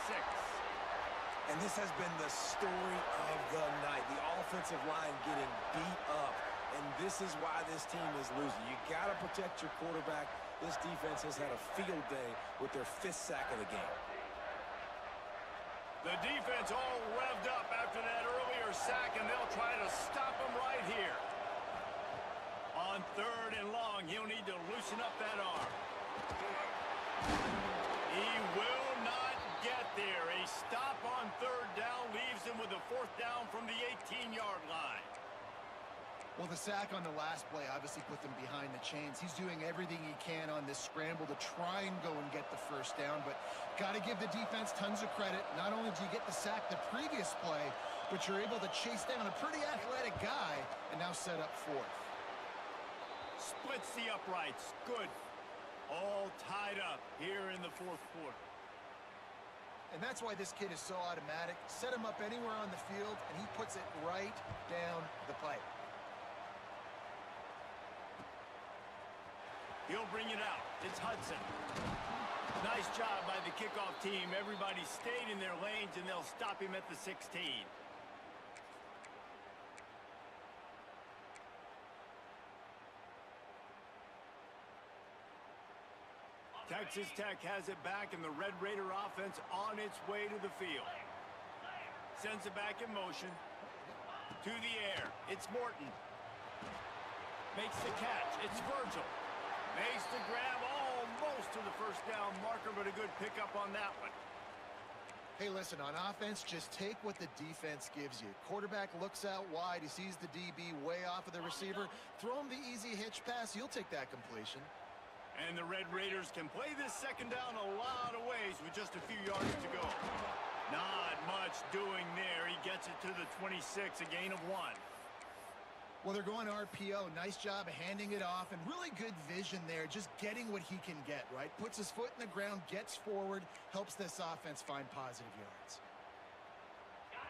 And this has been the story of the night. The offensive line getting beat up. And this is why this team is losing. You got to protect your quarterback. This defense has had a field day with their 5th sack of the game. The defense all revved up after that earlier sack, and they'll try to stop them right here. On third and long, he'll need to loosen up that arm. He will not get there. A stop on third down leaves him with a fourth down from the 18-yard line. Well, the sack on the last play obviously put them behind the chains. He's doing everything he can on this scramble to try and go and get the first down, but got to give the defense tons of credit. Not only do you get the sack the previous play, but you're able to chase down a pretty athletic guy and now set up fourth. Splits the uprights. Good. All tied up here in the fourth quarter. And that's why this kid is so automatic. Set him up anywhere on the field, and he puts it right down the pipe. He'll bring it out. It's Hudson. Nice job by the kickoff team. Everybody stayed in their lanes, and they'll stop him at the 16. Texas Tech has it back, and the Red Raider offense on its way to the field. Sends it back in motion. To the air. It's Morton. Makes the catch. It's Virgil. Makes the grab almost to the first down marker, but a good pickup on that one. Hey, listen, on offense, just take what the defense gives you. Quarterback looks out wide. He sees the DB way off of the receiver. Throw him the easy hitch pass. You'll take that completion. And the Red Raiders can play this second down a lot of ways with just a few yards to go. Not much doing there. He gets it to the 26, a gain of 1. Well, they're going RPO. Nice job of handing it off, and really good vision there, just getting what he can get, right? Puts his foot in the ground, gets forward, helps this offense find positive yards.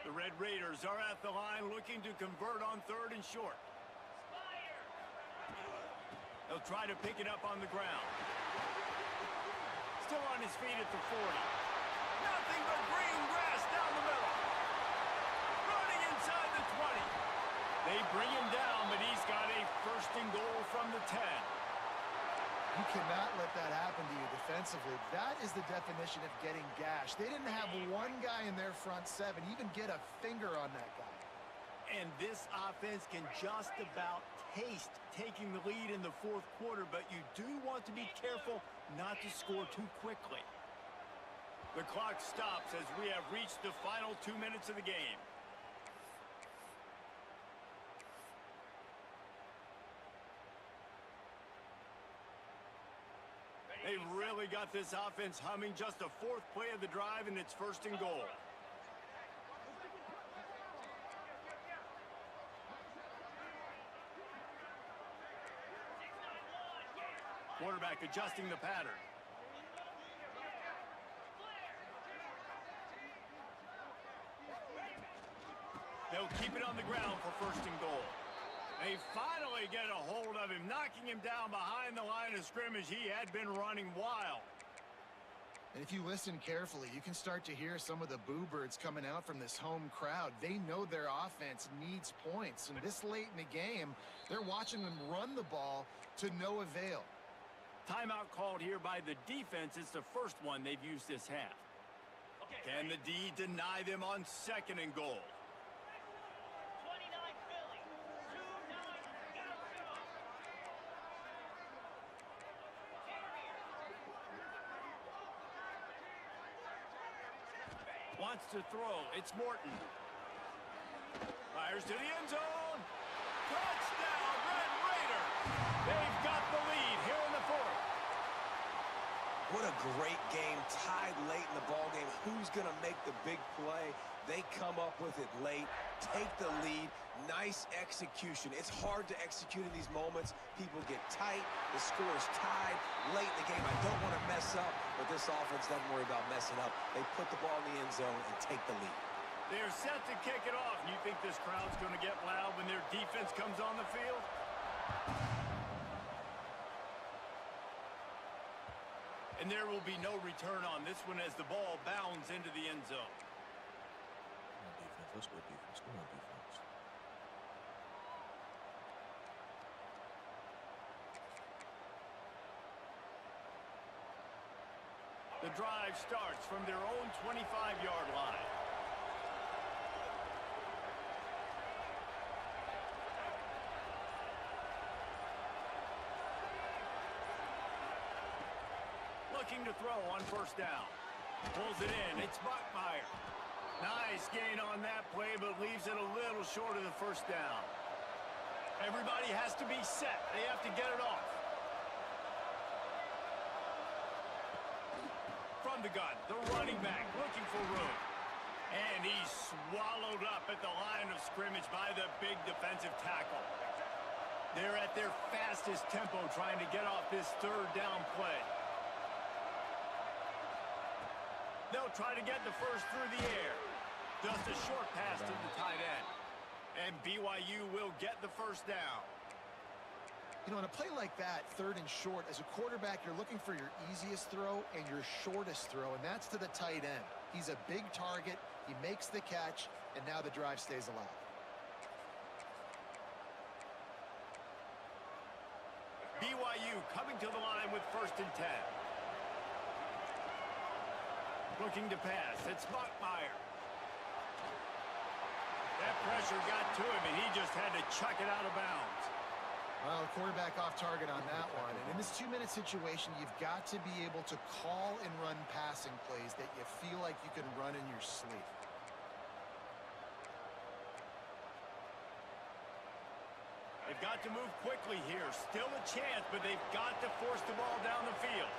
The Red Raiders are at the line looking to convert on third and short. They'll try to pick it up on the ground. Still on his feet at the 40. Nothing but green grass down the middle. Running inside the 20. They bring him down, but he's got a first and goal from the 10. You cannot let that happen to you defensively. That is the definition of getting gashed. They didn't have one guy in their front seven even get a finger on that guy. And this offense can just about taste taking the lead in the fourth quarter, but you do want to be careful not to score too quickly. The clock stops as we have reached the final 2 minutes of the game. They've really got this offense humming. Just a fourth play of the drive, and it's first and goal. Quarterback adjusting the pattern. They'll keep it on the ground for first and goal. They finally get a hold of him, knocking him down behind the line of scrimmage. He had been running wild. And if you listen carefully, you can start to hear some of the boo birds coming out from this home crowd. They know their offense needs points. And this late in the game, they're watching them run the ball to no avail. Timeout called here by the defense. It's the first one they've used this half. Can the D deny them on 2nd and goal? 29 Philly. 2-9. Go. Wants to throw. It's Morton. Fires to the end zone. Touchdown, Red Raider. They've got the lead here in the 4th. What a great game, tied late in the ballgame. Who's going to make the big play? They come up with it late, take the lead. Nice execution. It's hard to execute in these moments. People get tight. The score is tied late in the game. I don't want to mess up, but this offense doesn't worry about messing up. They put the ball in the end zone and take the lead. They're set to kick it off. You think this crowd's going to get loud when their defense comes on the field? And there will be no return on this one as the ball bounds into the end zone. Let's go defense. Come on, defense. The drive starts from their own 25-yard line. Looking to throw on 1st down. Pulls it in. It's Buckmeyer. Nice gain on that play, but leaves it a little short of the 1st down. Everybody has to be set. They have to get it off. From the gun, the running back looking for room. And he's swallowed up at the line of scrimmage by the big defensive tackle. They're at their fastest tempo trying to get off this 3rd down play. They'll try to get the 1st through the air. Just a short pass to the tight end. And BYU will get the 1st down. You know, on a play like that, 3rd and short, as a quarterback, you're looking for your easiest throw and your shortest throw, and that's to the tight end. He's a big target. He makes the catch, and now the drive stays alive. BYU coming to the line with 1st and 10. Looking to pass. It's Buckmeyer. That pressure got to him, and he just had to chuck it out of bounds. Well, the quarterback off target on that one. And in this 2-minute situation, you've got to be able to call and run passing plays that you feel like you can run in your sleep. They've got to move quickly here. Still a chance, but they've got to force the ball down the field.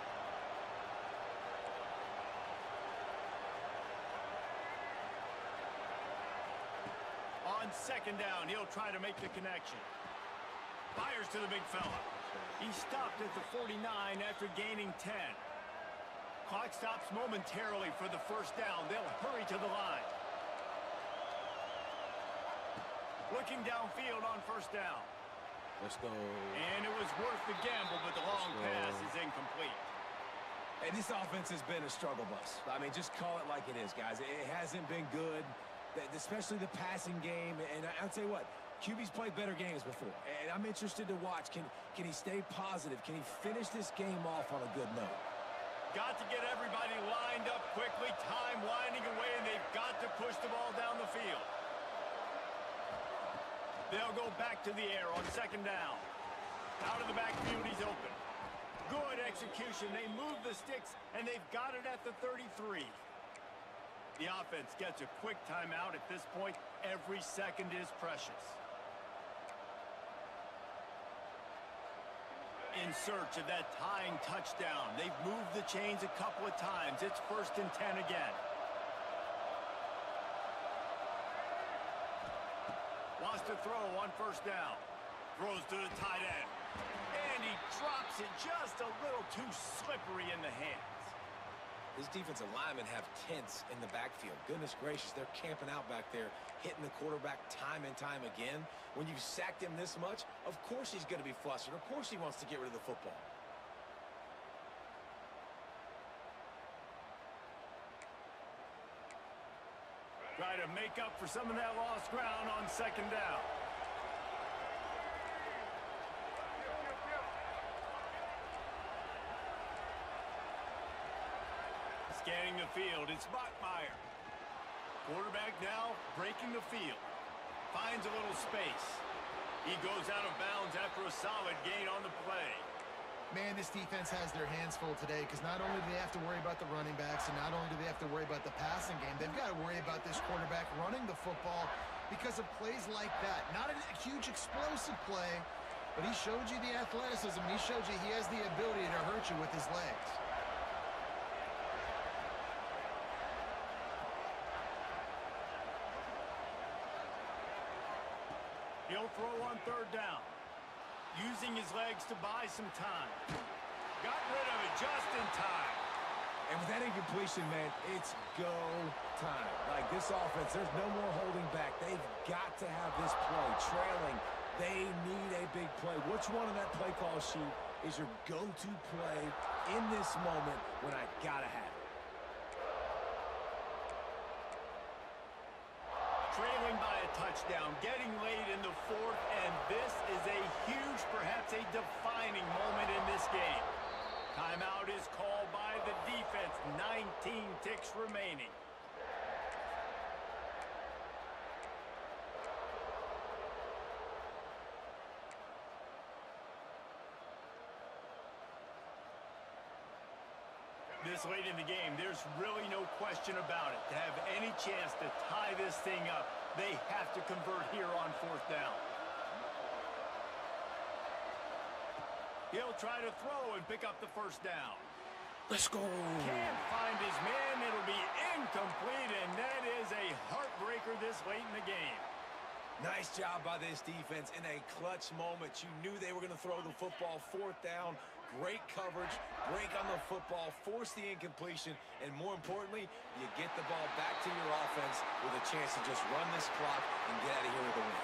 On 2nd down, he'll try to make the connection. Fires to the big fella. He stopped at the 49 after gaining 10. Clock stops momentarily for the 1st down. They'll hurry to the line. Looking downfield on 1st down. Let's go. And it was worth the gamble, but the long pass is incomplete. And this offense has been a struggle bus. I mean, just call it like it is, guys. It hasn't been good, especially the passing game. And I'll tell you what, QB's played better games before. And I'm interested to watch. Can he stay positive? Can he finish this game off on a good note? Got to get everybody lined up quickly. Time winding away, and they've got to push the ball down the field. They'll go back to the air on 2nd down. Out of the backfield, he's open. Good execution. They move the sticks, and they've got it at the 33. The offense gets a quick timeout at this point. Every second is precious. In search of that tying touchdown. They've moved the chains a couple of times. It's 1st and 10 again. Wants to throw on 1st down. Throws to the tight end. And he drops it just a little too slippery in the hands. His defensive linemen have tents in the backfield. Goodness gracious, they're camping out back there, hitting the quarterback time and time again. When you've sacked him this much, of course he's going to be flustered. Of course he wants to get rid of the football. Try to make up for some of that lost ground on 2nd down. Scanning the field, it's Bachmeyer. Quarterback now breaking the field. Finds a little space. He goes out of bounds after a solid gain on the play. Man, this defense has their hands full today because not only do they have to worry about the running backs and not only do they have to worry about the passing game, they've got to worry about this quarterback running the football because of plays like that. Not a huge explosive play, but he showed you the athleticism. He showed you he has the ability to hurt you with his legs. He'll throw on third down. Using his legs to buy some time. Got rid of it just in time. And with that incompletion, man, it's go time. Like this offense, there's no more holding back. They've got to have this play. Trailing, they need a big play. Which one on that play call sheet is your go-to play in this moment when I gotta have it? Trailing by a touchdown, getting late in the fourth, and this is a huge, perhaps a defining moment in this game. Timeout is called by the defense. 19 ticks remaining. This late in the game, there's really no question about it. To have any chance to tie this thing up, they have to convert here on fourth down. He'll try to throw and pick up the first down. Let's go. Can't find his man. It'll be incomplete, and that is a heartbreaker this late in the game. Nice job by this defense in a clutch moment. You knew they were going to throw the football. Fourth down, great coverage, break on the football, force the incompletion, and more importantly, you get the ball back to your offense with a chance to just run this clock and get out of here with a win.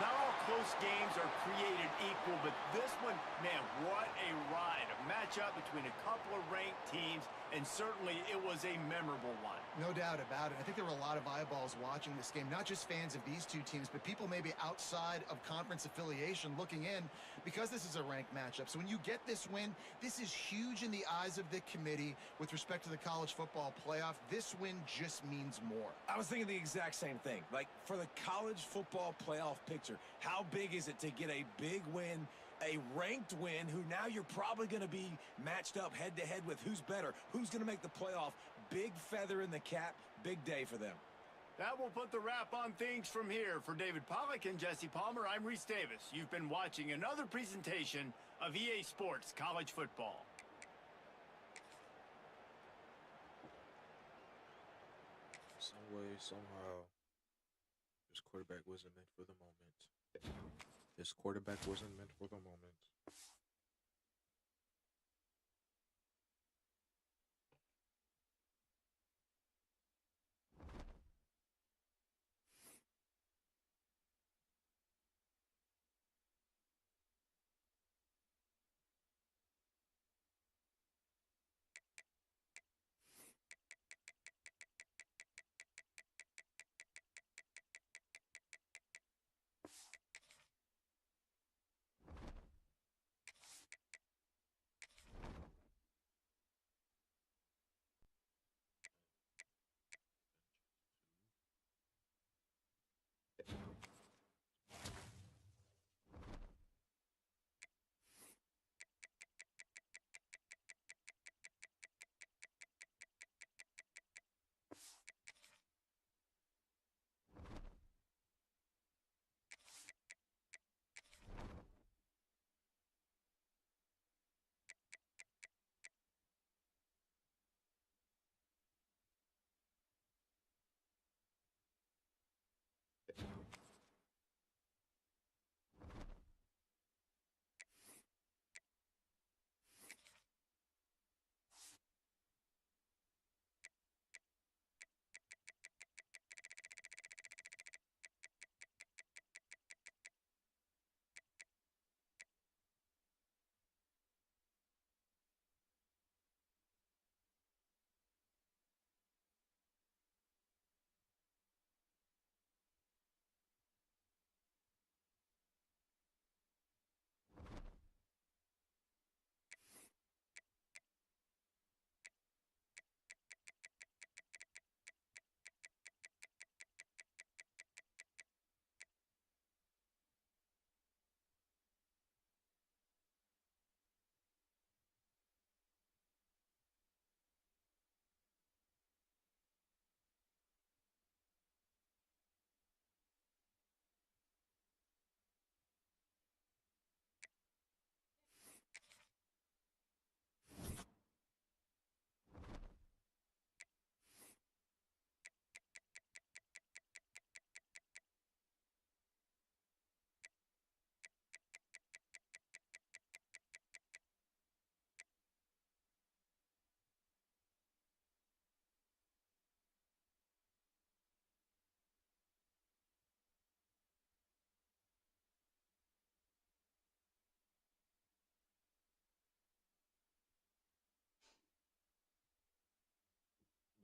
Not all close games are created equal, but this one, man, what a ride. A matchup between a couple of ranked teams, and certainly it was a memorable one. No doubt about it. I think there were a lot of eyeballs watching this game, not just fans of these two teams, but people maybe outside of conference affiliation looking in because this is a ranked matchup. So when you get this win, this is huge in the eyes of the committee with respect to the college football playoff. This win just means more. I was thinking the exact same thing. Like, for the college football playoff picture, how big is it to get a big win, a ranked win, who now you're probably going to be matched up head-to-head with who's better, who's going to make the playoff. Big feather in the cap, big day for them. That will put the wrap on things from here. For David Pollack and Jesse Palmer, I'm Reese Davis. You've been watching another presentation of EA Sports College Football. Some way, somehow, this quarterback wasn't meant for the moment. This quarterback wasn't meant for the moment.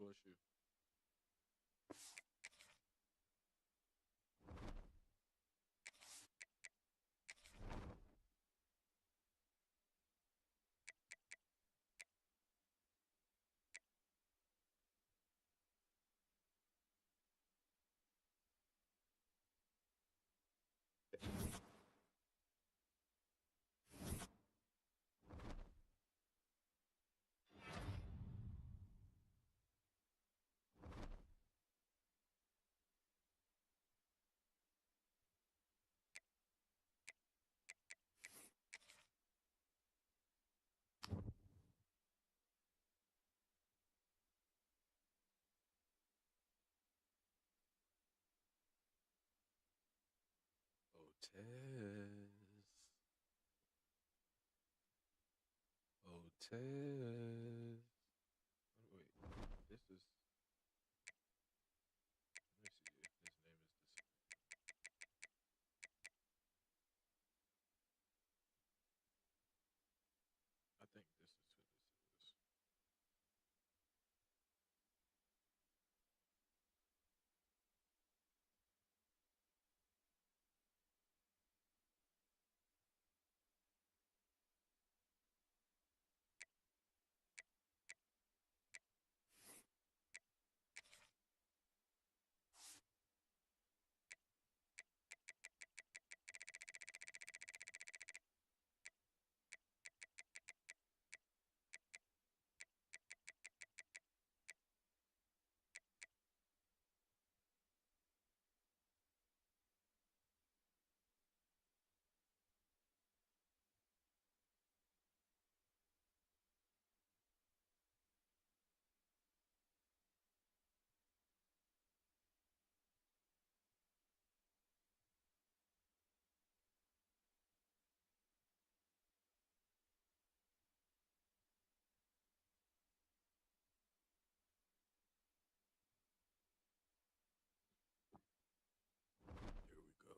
LSU. Otez. Otez. Wait, this is. Let me see if his name is the same. I think this is who this is. Here we go.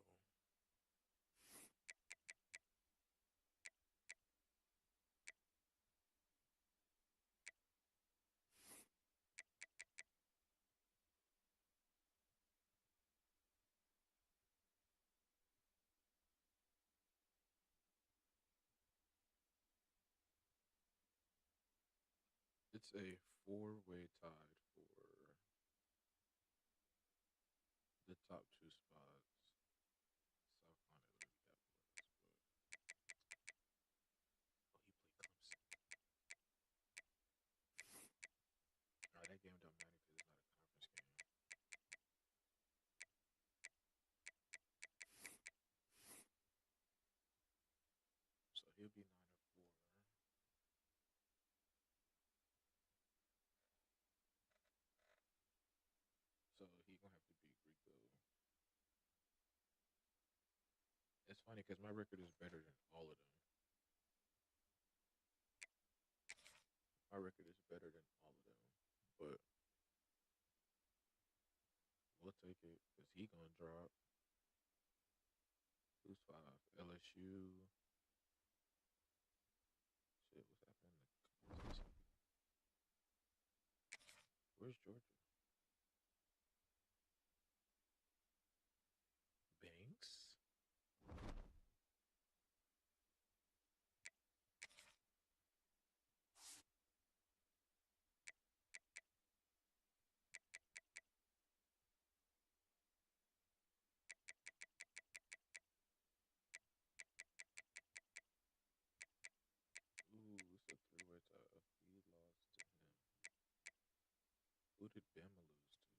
It's a four-way tied for the top two spots. South Carolina literally got blessed, but oh, he played Clemson. All right, that game don't matter because it's not a conference game. So he'll be 9-4. So he gonna have to beat Rico. It's funny because my record is better than all of them. My record is better than all of them, but we'll take it because he gonna drop. Who's 5? LSU. Shit, what's happening? Where's Georgia? Banks. Ooh, it's a three-way tie. He lost to him. Who did Bama lose to?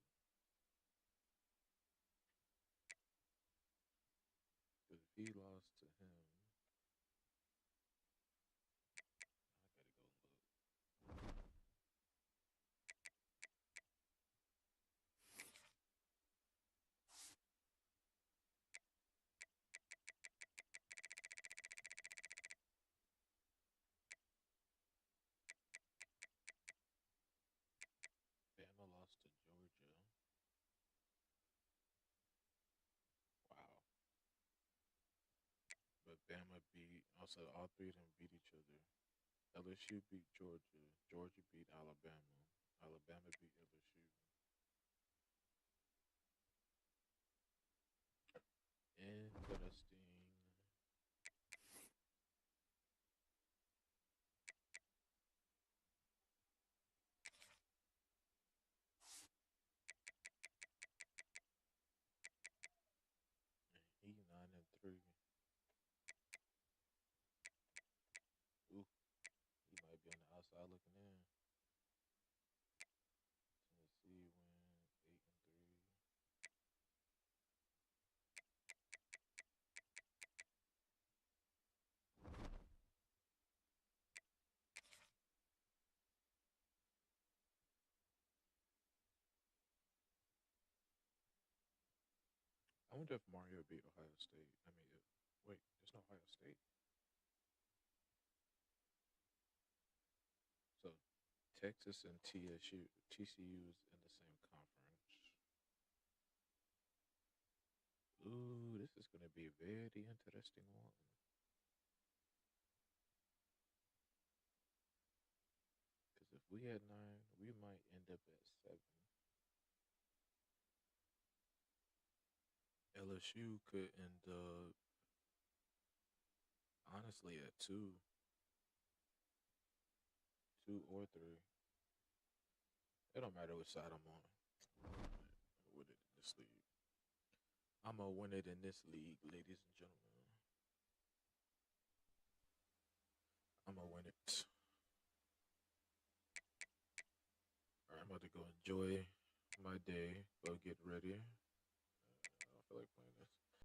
Because if he lost to him, I gotta go look. Bama lost to Georgia. Wow. But Bama beat, also, all three of them beat each other. LSU beat Georgia. Georgia beat Alabama. Alabama beat LSU. Interesting. He 9-3. Ooh, he might be on the outside looking in. Tennessee wins 8-3. I wonder if Mario beat Ohio State. I mean, wait, there's no Ohio State. So Texas and TCU is in the same conference. Ooh, this is gonna be a very interesting one. Because if we had 9, we might end up at 7. LSU could end up honestly at 2 or 3. It don't matter which side I'm on. I win it in this league. I'm gonna win it in this league, ladies and gentlemen. I'm gonna win it. All right, I'm about to go enjoy my day. Go get ready. I don't feel like playing that.